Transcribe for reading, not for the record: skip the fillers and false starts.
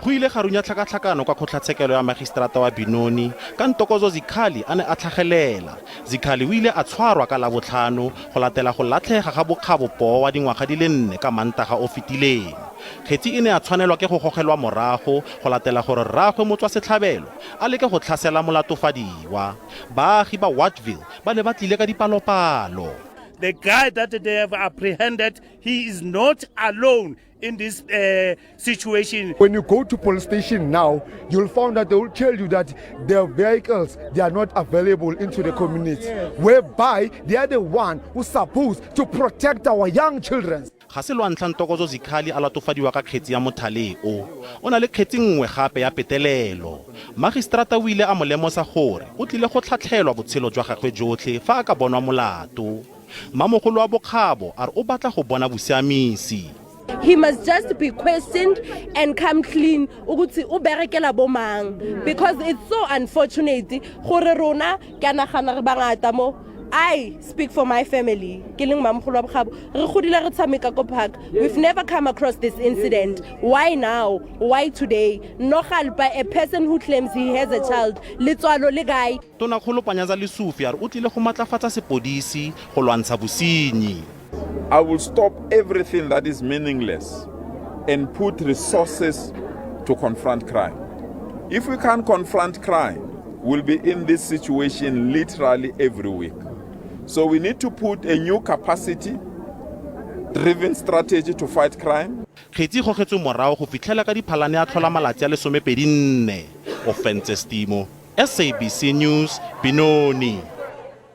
Go ile ga runya tlhakatlhakano kwa kgotlatshekelo ya magistrata wa Benoni ka Ntokozo Zikhali a ne a tlhagelela. Zikhali o ile a tshwarwa ka Labotlhano go latela go latlhega ga Bokgabo Poo wa dingwaga di le 4 ka Mantaga o fetileng. Kgetsi e ne a tshwanelwa ke go gogelwa morago go latela gore rraagwe motswasetlhabelo a leke go tlhasela molatofadiwa. Baagi ba Watchville ba ne ba tlile ka dipalopalo. The guy that they have apprehended, he is not alone in this situation. When you go to police station now, you'll find that they will tell you that their vehicles, they are not available into the community, whereby they are the one who's supposed to protect our young children. Ga se lwantla Ntokozo Zikhali a latofadiwa ka kgetsi ya mothale o na le kgetsi nngwe gape ya petelelo. Magistrata o ile a mo lemosa gore o tlile go tlhatlhelwa botshelo jwa gagwe jotlhe fa a ka bonwa molato. Mamogolo wa Bokgabo a re o batla go bona bosiamisi. He must just be questioned and come clean ukuthi o berekela bomang, because it's so unfortunate gore rona ka nagana re bangata mo. I speak for my family. Killing Mamogolo wa Bokgabo. Re godile re tshameka ko park. We've never come across this incident. Why now? Why today? No galpa a person who claims he has a child. Letswalo le gae. Tonakgolo Panyaza Lesufi a re o tlile go matlafatsa sepodisi go lwantsha bosenyi. I will stop everything that is meaningless and put resources to confront crime. If we can't confront crime, we'll be in this situation literally every week. So we need to put a new capacity-driven strategy to fight crime. Kgetsi go getswe morago go fitlhela ka diphalane a tlhola malatsi a 14. Porofense SABC News, Benoni.